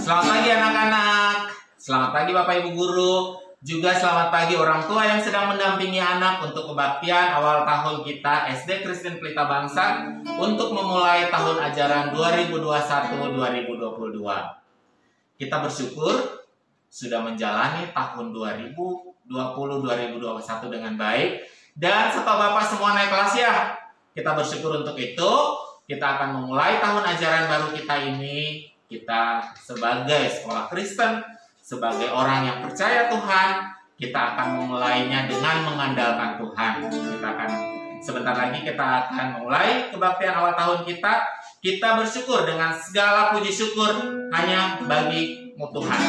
Selamat pagi anak-anak, selamat pagi Bapak Ibu Guru, juga selamat pagi orang tua yang sedang mendampingi anak untuk kebaktian awal tahun kita SD Kristen Pelita Bangsa untuk memulai tahun ajaran 2021-2022. Kita bersyukur sudah menjalani tahun 2020-2021 dengan baik dan setelah Bapak semua naik kelas ya. Kita bersyukur untuk itu. Kita akan memulai tahun ajaran baru kita ini. Kita sebagai sekolah Kristen, sebagai orang yang percaya Tuhan, kita akan memulainya dengan mengandalkan Tuhan. Sebentar lagi kita akan memulai kebaktian awal tahun kita. Kita bersyukur dengan segala puji syukur hanya bagi-Mu Tuhan.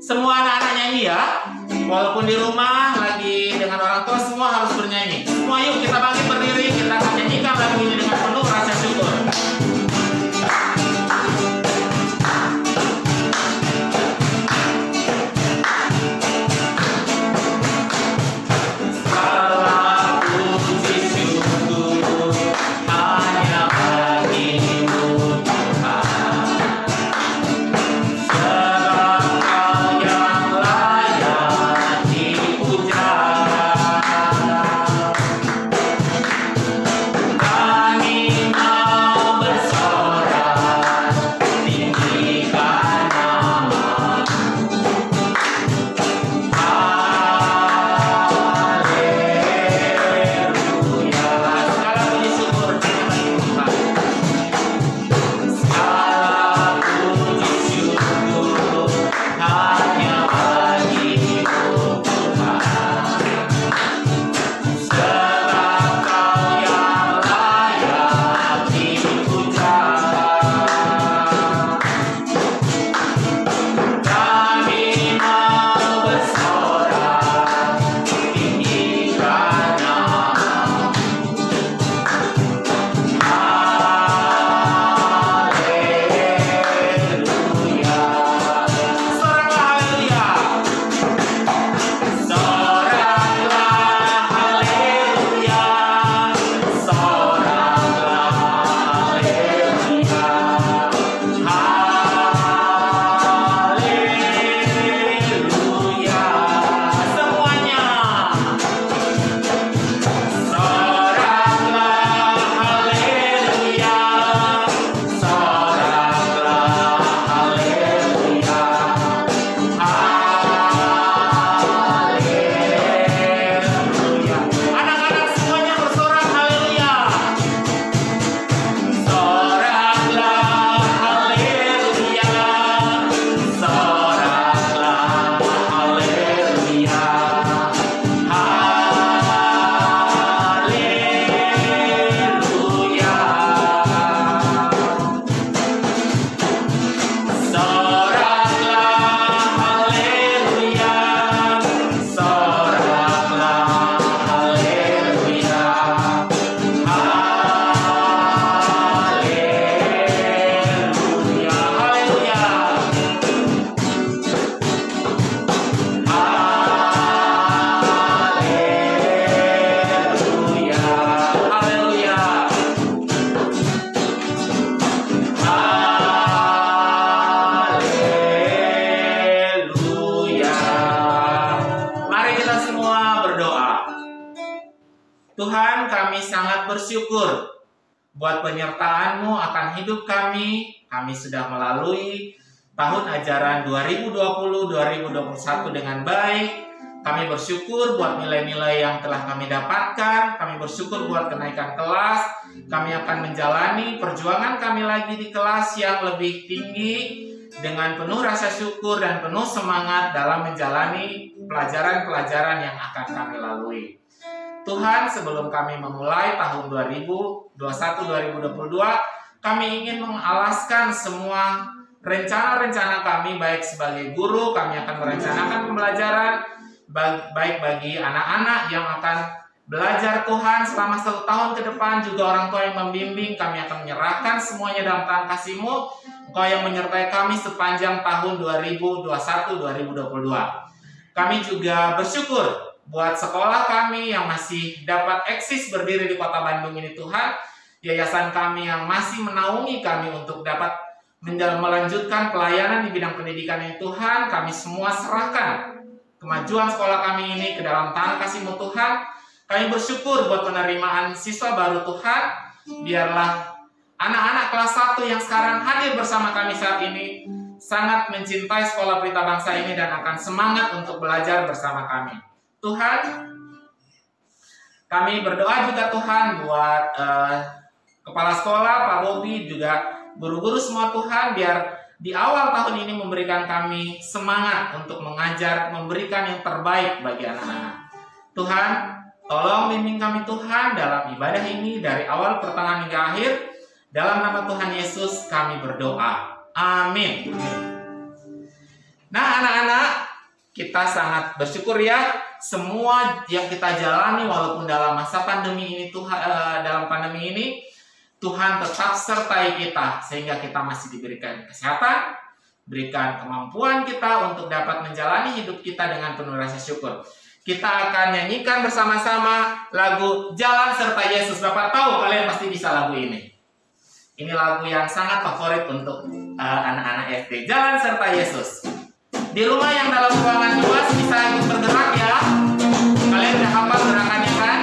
Semua anak-anak nyanyi ya. Walaupun di rumah lagi dengan orang tua, semua harus bernyanyi. Semua yuk kita bangkit berdiri, kita akan nyanyikan lagu ini dengan penuh rasa syukur. Tuhan, kami sangat bersyukur buat penyertaan-Mu akan hidup kami. Kami sudah melalui tahun ajaran 2020-2021 dengan baik. Kami bersyukur buat nilai-nilai yang telah kami dapatkan. Kami bersyukur buat kenaikan kelas. Kami akan menjalani perjuangan kami lagi di kelas yang lebih tinggi dengan penuh rasa syukur dan penuh semangat dalam menjalani pelajaran-pelajaran yang akan kami lalui. Tuhan, sebelum kami memulai tahun 2021-2022, kami ingin mengalaskan semua rencana-rencana kami, baik sebagai guru, kami akan merencanakan pembelajaran, baik bagi anak-anak yang akan belajar Tuhan selama 1 tahun ke depan, juga orang tua yang membimbing, kami akan menyerahkan semuanya dalam tangan kasih-Mu, Engkau yang menyertai kami sepanjang tahun 2021-2022. Kami juga bersyukur buat sekolah kami yang masih dapat eksis berdiri di Kota Bandung ini Tuhan. Yayasan kami yang masih menaungi kami untuk dapat melanjutkan pelayanan di bidang pendidikan yang Tuhan, kami semua serahkan kemajuan sekolah kami ini ke dalam tangan kasih-Mu Tuhan. Kami bersyukur buat penerimaan siswa baru Tuhan. Biarlah anak-anak kelas 1 yang sekarang hadir bersama kami saat ini sangat mencintai sekolah Pelita Bangsa ini dan akan semangat untuk belajar bersama kami. Tuhan, kami berdoa juga Tuhan buat kepala sekolah, Pak Bobi, juga guru-guru semua Tuhan, biar di awal tahun ini memberikan kami semangat untuk mengajar, memberikan yang terbaik bagi anak-anak. Tuhan, tolong bimbing kami Tuhan dalam ibadah ini dari awal, pertengahan hingga akhir. Dalam nama Tuhan Yesus kami berdoa. Amin. Nah anak-anak, kita sangat bersyukur ya, semua yang kita jalani walaupun dalam masa pandemi ini Tuhan tetap sertai kita sehingga kita masih diberikan kesehatan, berikan kemampuan kita untuk dapat menjalani hidup kita dengan penuh rasa syukur. Kita akan nyanyikan bersama-sama lagu Jalan Serta Yesus. Bapak tahu kalian pasti bisa lagu ini. Ini lagu yang sangat favorit untuk anak-anak SD. Jalan Serta Yesus. Di rumah yang dalam ruangan luas bisa ikut bergerak ya. Kalian udah hafal gerakannya kan?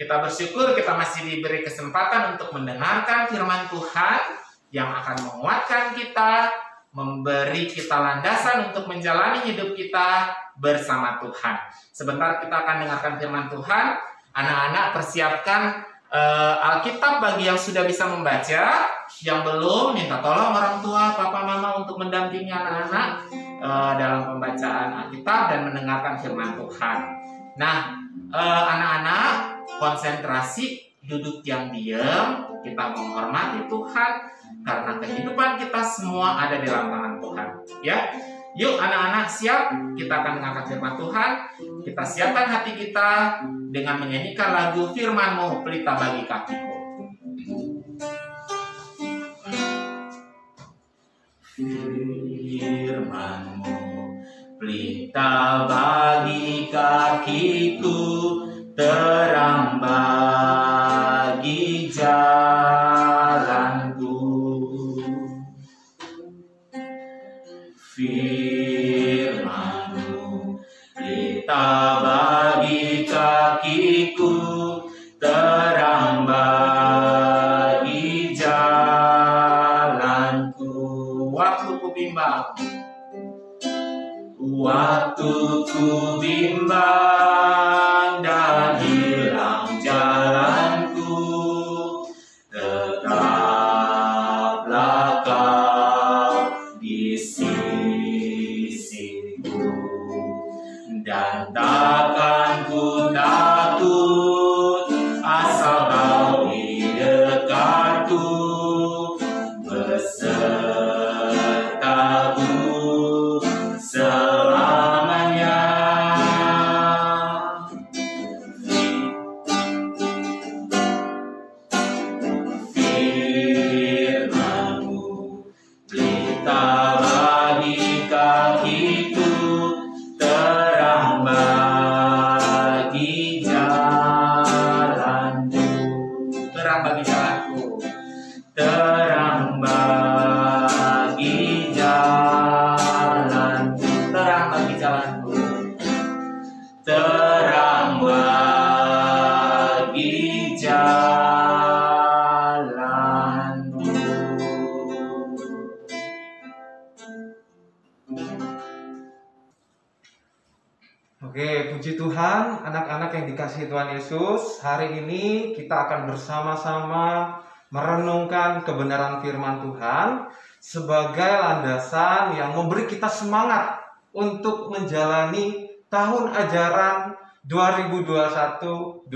Kita bersyukur kita masih diberi kesempatan untuk mendengarkan firman Tuhan yang akan menguatkan kita, memberi kita landasan untuk menjalani hidup kita bersama Tuhan. Sebentar kita akan dengarkan firman Tuhan. Anak-anak persiapkan Alkitab bagi yang sudah bisa membaca. Yang belum, minta tolong orang tua, papa, mama untuk mendampingi anak-anak dalam pembacaan Alkitab dan mendengarkan firman Tuhan. Nah, anak-anak konsentrasi, duduk yang diam, kita menghormati Tuhan karena kehidupan kita semua ada di dalam tangan Tuhan. Ya, yuk anak-anak siap, kita akan mengangkat firman Tuhan. Kita siapkan hati kita dengan menyanyikan lagu Firman-Mu Pelita Bagi Kakiku. Firman-Mu pelita bagi kakiku, terang bagi jalanku. Firman-Mu pelita bagi kakiku, terang bagi jalanku. Waktu ku bimbang, waktu ku bimbang dan hilang jalanku, tetaplah Kau di sisiku, dan takkan ku takut asal Kau di dekatku, besertaku selamanya. Firman-Mu pelita bagi kaki Oke, puji Tuhan, anak-anak yang dikasihi Tuhan Yesus. Hari ini kita akan bersama-sama merenungkan kebenaran firman Tuhan sebagai landasan yang memberi kita semangat untuk menjalani tahun ajaran 2021-2022.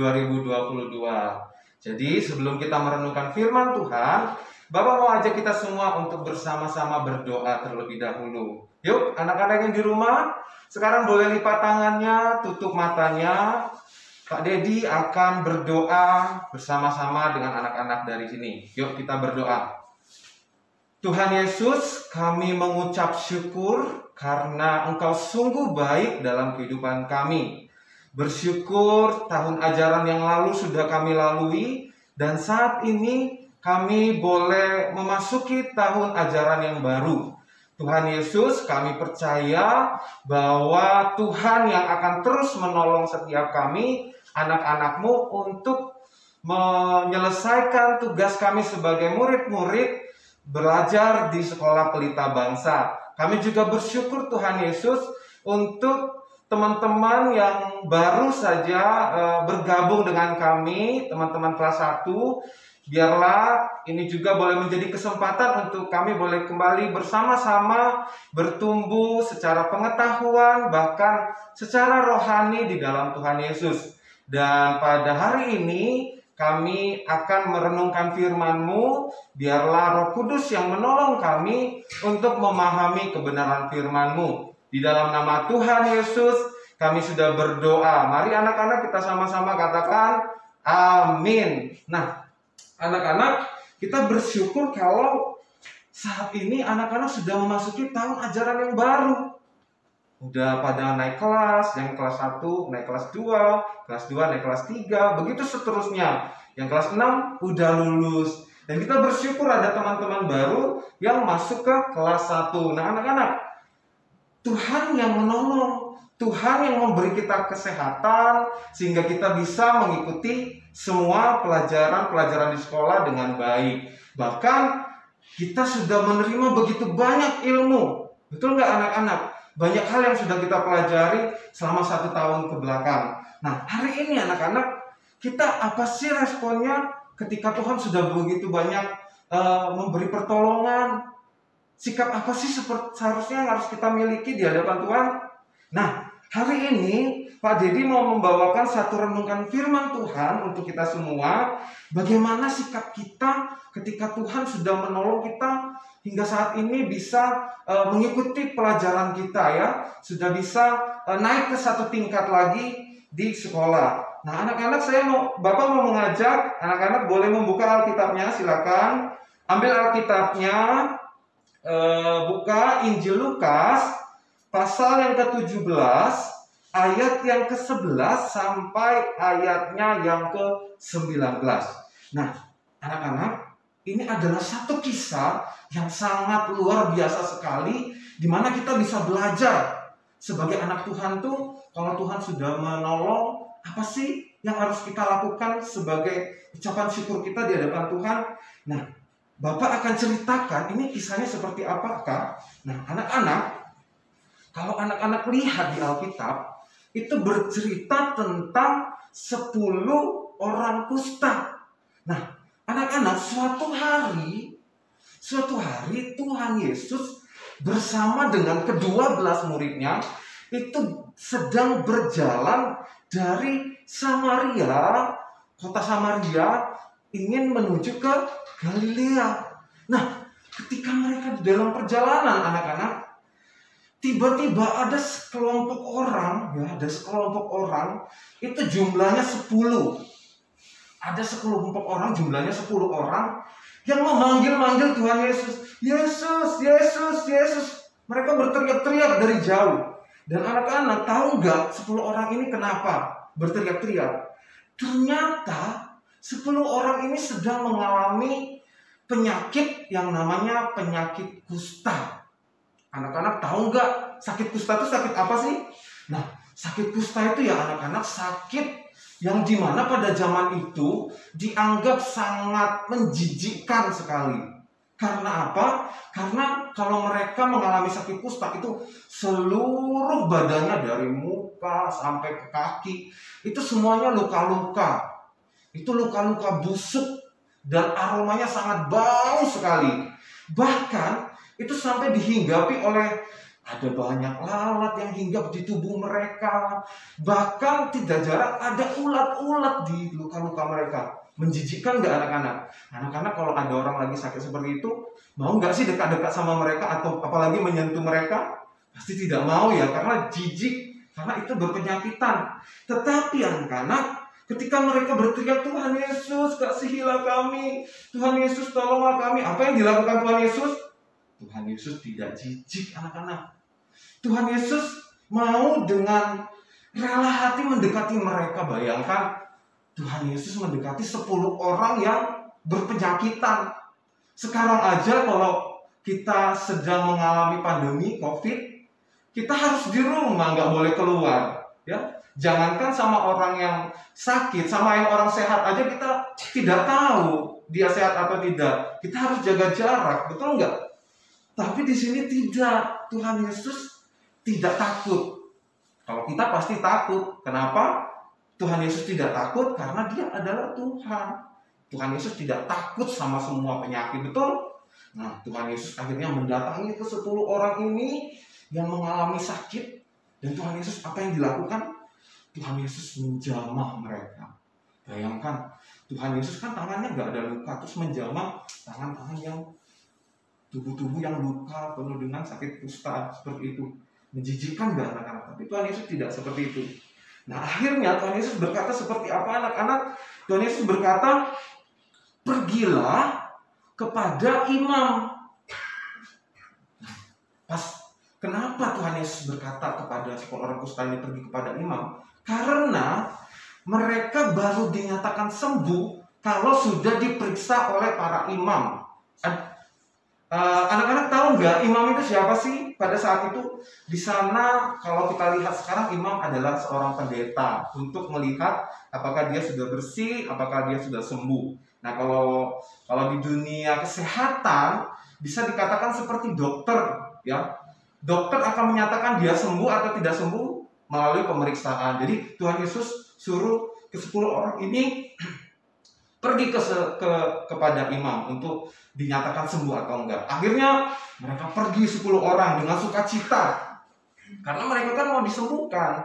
Jadi sebelum kita merenungkan firman Tuhan, Bapak mau ajak kita semua untuk bersama-sama berdoa terlebih dahulu. Yuk, anak-anak yang di rumah, sekarang boleh lipat tangannya, tutup matanya. Pak Dedi akan berdoa bersama-sama dengan anak-anak dari sini. Yuk kita berdoa. Tuhan Yesus, kami mengucap syukur karena Engkau sungguh baik dalam kehidupan kami. Bersyukur tahun ajaran yang lalu sudah kami lalui, dan saat ini kami boleh memasuki tahun ajaran yang baru. Tuhan Yesus, kami percaya bahwa Tuhan yang akan terus menolong setiap kami, anak-anak-Mu, untuk menyelesaikan tugas kami sebagai murid-murid belajar di sekolah pelita bangsa. Kami juga bersyukur Tuhan Yesus untuk teman-teman yang baru saja bergabung dengan kami, teman-teman kelas 1. Biarlah ini juga boleh menjadi kesempatan untuk kami boleh kembali bersama-sama bertumbuh secara pengetahuan, bahkan secara rohani di dalam Tuhan Yesus. Dan pada hari ini kami akan merenungkan firman-Mu. Biarlah Roh Kudus yang menolong kami untuk memahami kebenaran firman-Mu. Di dalam nama Tuhan Yesus kami sudah berdoa. Mari anak-anak kita sama-sama katakan amin. Nah, anak-anak, kita bersyukur kalau saat ini anak-anak sudah memasuki tahun ajaran yang baru. Udah pada naik kelas, yang kelas 1 naik kelas 2, kelas 2 naik kelas 3, begitu seterusnya. Yang kelas 6 udah lulus. Dan kita bersyukur ada teman-teman baru yang masuk ke kelas 1. Nah anak-anak, Tuhan yang menolong, Tuhan yang memberi kita kesehatan sehingga kita bisa mengikuti semua pelajaran-pelajaran di sekolah dengan baik. Bahkan kita sudah menerima begitu banyak ilmu. Betul nggak anak-anak? Banyak hal yang sudah kita pelajari selama 1 tahun ke belakang. Nah hari ini anak-anak, kita apa sih responnya ketika Tuhan sudah begitu banyak memberi pertolongan? Sikap apa sih seharusnya yang harus kita miliki di hadapan Tuhan? Nah hari ini Pak Dedi mau membawakan satu renungan firman Tuhan untuk kita semua. Bagaimana sikap kita ketika Tuhan sudah menolong kita hingga saat ini bisa mengikuti pelajaran kita ya. Sudah bisa naik ke satu tingkat lagi di sekolah. Nah anak-anak, Bapak mau mengajak anak-anak boleh membuka Alkitabnya, silakan. Ambil Alkitabnya, buka Injil Lukas pasal yang ke-17 ayat yang ke-11 sampai ayatnya yang ke-19. Nah, anak-anak, ini adalah satu kisah yang sangat luar biasa sekali, di mana kita bisa belajar sebagai anak Tuhan tuh, kalau Tuhan sudah menolong, apa sih yang harus kita lakukan sebagai ucapan syukur kita di hadapan Tuhan. Nah, Bapak akan ceritakan ini kisahnya seperti apakah. Nah, anak-anak, kalau anak-anak lihat di Alkitab, itu bercerita tentang 10 orang kusta. Nah, anak-anak, suatu hari Tuhan Yesus bersama dengan ke-12 muridnya itu sedang berjalan dari Samaria, kota Samaria, ingin menuju ke Galilea. Nah, ketika mereka di dalam perjalanan anak-anak, tiba-tiba ada sekelompok orang, itu jumlahnya 10. Ada sekelompok orang, jumlahnya 10 orang yang memanggil-manggil Tuhan Yesus. Yesus, Yesus, Yesus. Mereka berteriak-teriak dari jauh. Dan anak-anak tahu nggak 10 orang ini kenapa berteriak-teriak? Ternyata 10 orang ini sedang mengalami penyakit yang namanya penyakit kusta. Anak-anak tahu nggak sakit kusta itu sakit apa sih? Nah, sakit kusta itu ya anak-anak sakit yang dimana pada zaman itu dianggap sangat menjijikkan sekali. Karena apa? Karena kalau mereka mengalami sakit kusta itu seluruh badannya dari muka sampai ke kaki itu semuanya luka-luka. Itu luka-luka busuk dan aromanya sangat bau sekali. Bahkan itu sampai dihinggapi oleh ada banyak lalat yang hinggap di tubuh mereka. Bahkan tidak jarang ada ulat-ulat di luka-luka mereka. Menjijikkan nggak anak-anak? Anak-anak kalau ada orang lagi sakit seperti itu, mau nggak sih dekat-dekat sama mereka atau apalagi menyentuh mereka? Pasti tidak mau ya, karena jijik, karena itu berpenyakitan. Tetapi anak-anak, ketika mereka berteriak, Tuhan Yesus, kasihilah kami, Tuhan Yesus, tolonglah kami. Apa yang dilakukan Tuhan Yesus? Tuhan Yesus tidak jijik, anak-anak. Tuhan Yesus mau dengan rela hati mendekati mereka. Bayangkan, Tuhan Yesus mendekati 10 orang yang berpenyakitan. Sekarang aja kalau kita sedang mengalami pandemi COVID, kita harus di rumah, nggak boleh keluar. Ya, jangankan sama orang yang sakit, sama yang orang sehat aja kita tidak tahu dia sehat atau tidak. Kita harus jaga jarak, betul nggak? Tapi di sini tidak. Tuhan Yesus tidak takut. Kalau kita pasti takut. Kenapa? Tuhan Yesus tidak takut karena dia adalah Tuhan. Tuhan Yesus tidak takut sama semua penyakit, betul? Nah, Tuhan Yesus akhirnya mendatangi ke 10 orang ini yang mengalami sakit. Dan Tuhan Yesus apa yang dilakukan? Tuhan Yesus menjamah mereka. Bayangkan, Tuhan Yesus kan tangannya nggak ada luka, terus menjamah tangan-tangan yang tubuh-tubuh yang luka penuh dengan sakit kusta seperti itu. Menjijikkan nggak anak-anak? Tapi Tuhan Yesus tidak seperti itu. Nah, akhirnya Tuhan Yesus berkata seperti apa anak-anak? Tuhan Yesus berkata, pergilah kepada imam. Kenapa Tuhan Yesus berkata kepada 10 orang kusta ini pergi kepada imam? Karena mereka baru dinyatakan sembuh kalau sudah diperiksa oleh para imam. Anak-anak tahu nggak imam itu siapa sih? Pada saat itu di sana kalau kita lihat sekarang imam adalah seorang pendeta untuk melihat apakah dia sudah bersih, apakah dia sudah sembuh. Nah kalau di dunia kesehatan bisa dikatakan seperti dokter, ya. Dokter akan menyatakan dia sembuh atau tidak sembuh melalui pemeriksaan. Jadi Tuhan Yesus suruh ke 10 orang ini pergi kepada imam untuk dinyatakan sembuh atau enggak. Akhirnya mereka pergi 10 orang dengan sukacita. Karena mereka kan mau disembuhkan.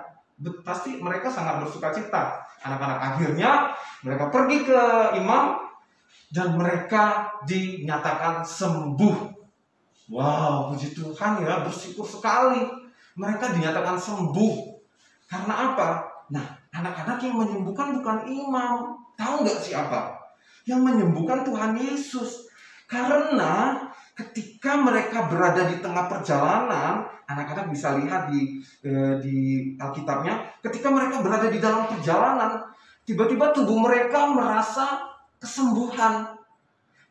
Pasti mereka sangat bersukacita. Anak-anak akhirnya mereka pergi ke imam dan mereka dinyatakan sembuh. Wow, puji Tuhan ya, bersyukur sekali. Mereka dinyatakan sembuh. Karena apa? Nah, anak-anak yang menyembuhkan bukan imam. Tahu nggak siapa? Yang menyembuhkan Tuhan Yesus. Karena ketika mereka berada di tengah perjalanan, anak-anak bisa lihat di Alkitabnya, ketika mereka berada di dalam perjalanan, tiba-tiba tubuh mereka merasa kesembuhan.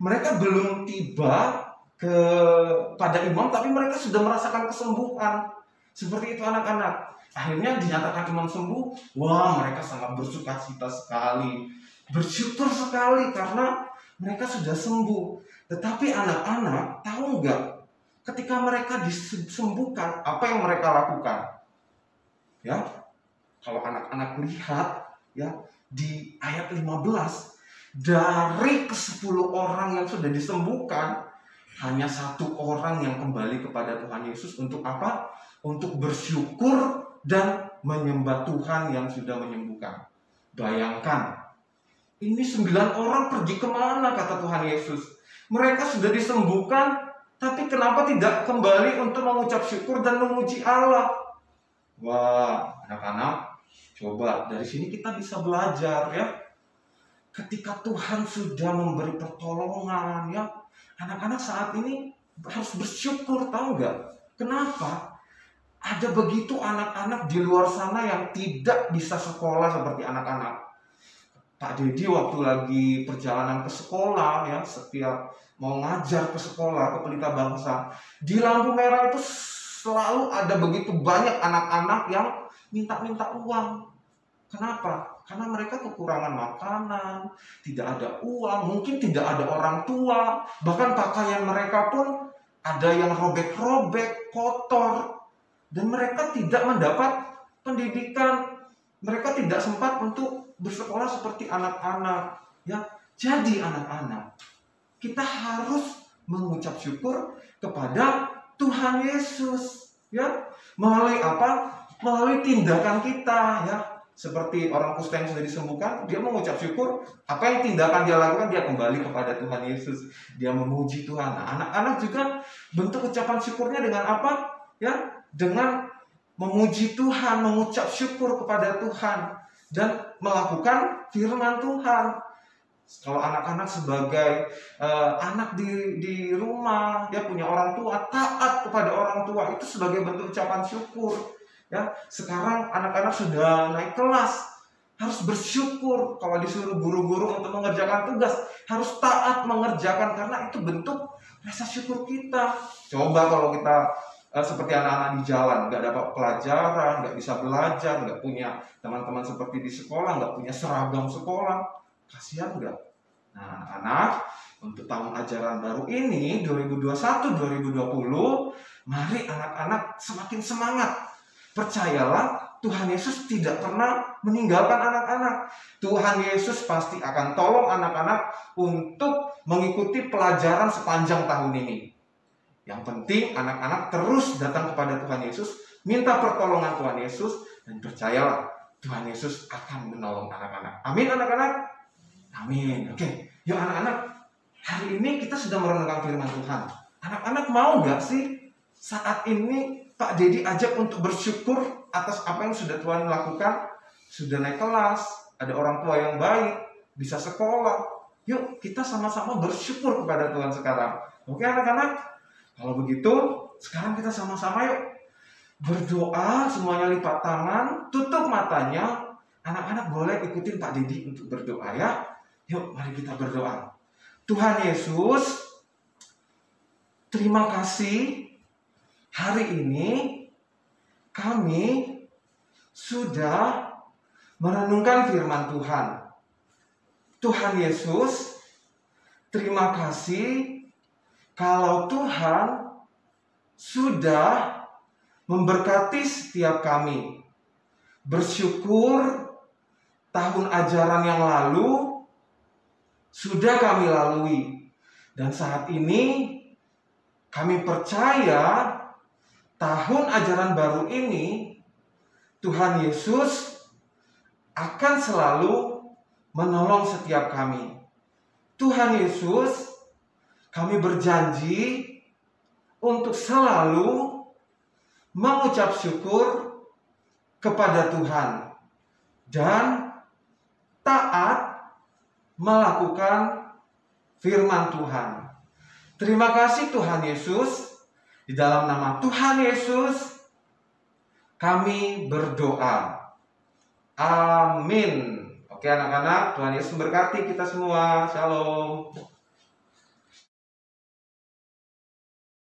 Mereka belum tiba kepada imam, tapi mereka sudah merasakan kesembuhan. Seperti itu anak-anak. Akhirnya dinyatakan imam sembuh. Wah, mereka sangat bersukacita sekali. Bersyukur sekali karena mereka sudah sembuh. Tetapi anak-anak tahu nggak? Ketika mereka disembuhkan, apa yang mereka lakukan? Ya, kalau anak-anak lihat ya di ayat 15, dari ke-10 orang yang sudah disembuhkan, hanya 1 orang yang kembali kepada Tuhan Yesus untuk apa? Untuk bersyukur dan menyembah Tuhan yang sudah menyembuhkan. Bayangkan, ini 9 orang pergi kemana kata Tuhan Yesus? Mereka sudah disembuhkan, tapi kenapa tidak kembali untuk mengucap syukur dan memuji Allah? Wah, anak-anak, coba dari sini kita bisa belajar ya. Ketika Tuhan sudah memberi pertolongan ya, anak-anak saat ini harus bersyukur, tahu nggak? Kenapa? Ada begitu anak-anak di luar sana yang tidak bisa sekolah seperti anak-anak. Pak Dedi waktu lagi perjalanan ke sekolah ya, setiap mau ngajar ke sekolah, ke Pelita Bangsa, di lampu merah itu selalu ada begitu banyak anak-anak yang minta-minta uang. Kenapa? Karena mereka kekurangan makanan, tidak ada uang, mungkin tidak ada orang tua, bahkan pakaian mereka pun ada yang robek-robek, kotor, dan mereka tidak mendapat pendidikan. Mereka tidak sempat untuk bersekolah seperti anak-anak, ya. Jadi anak-anak, kita harus mengucap syukur kepada Tuhan Yesus, ya. Melalui apa? Melalui tindakan kita, ya. Seperti orang kusta yang sudah disembuhkan, dia mengucap syukur, apa yang tindakan dia lakukan, dia kembali kepada Tuhan Yesus. Dia memuji Tuhan. Nah, anak-anak juga bentuk ucapan syukurnya dengan apa? Ya, dengan memuji Tuhan, mengucap syukur kepada Tuhan, dan melakukan firman Tuhan. Kalau anak-anak sebagai anak di rumah, dia punya orang tua, taat kepada orang tua, itu sebagai bentuk ucapan syukur. Ya, sekarang anak-anak sudah naik kelas, harus bersyukur. Kalau disuruh guru-guru untuk mengerjakan tugas, harus taat mengerjakan, karena itu bentuk rasa syukur kita. Coba kalau kita seperti anak-anak di jalan, nggak dapat pelajaran, nggak bisa belajar, nggak punya teman-teman seperti di sekolah, nggak punya seragam sekolah, kasihan nggak? Nah, anak, untuk tahun ajaran baru ini 2021-2020, mari anak-anak semakin semangat. Percayalah, Tuhan Yesus tidak pernah meninggalkan anak-anak. Tuhan Yesus pasti akan tolong anak-anak untuk mengikuti pelajaran sepanjang tahun ini. Yang penting anak-anak terus datang kepada Tuhan Yesus, minta pertolongan Tuhan Yesus, dan percayalah Tuhan Yesus akan menolong anak-anak. Amin anak-anak? Amin. Oke, yuk anak-anak, hari ini kita sudah merenungkan firman Tuhan. Anak-anak mau gak sih saat ini Pak Dedi ajak untuk bersyukur atas apa yang sudah Tuhan lakukan? Sudah naik kelas, ada orang tua yang baik, bisa sekolah. Yuk kita sama-sama bersyukur kepada Tuhan sekarang. Oke anak-anak? Kalau begitu, sekarang kita sama-sama yuk berdoa, semuanya lipat tangan, tutup matanya. Anak-anak boleh ikutin Pak Dedi untuk berdoa ya. Yuk mari kita berdoa. Tuhan Yesus, terima kasih. Hari ini kami sudah merenungkan firman Tuhan. Tuhan Yesus, terima kasih kalau Tuhan sudah memberkati setiap kami. Bersyukur tahun ajaran yang lalu sudah kami lalui. Dan saat ini kami percaya tahun ajaran baru ini Tuhan Yesus akan selalu menolong setiap kami. Tuhan Yesus, kami berjanji untuk selalu mengucap syukur kepada Tuhan dan taat melakukan firman Tuhan. Terima kasih Tuhan Yesus. Di dalam nama Tuhan Yesus kami berdoa. Amin. Oke anak-anak, Tuhan Yesus memberkati kita semua. Shalom.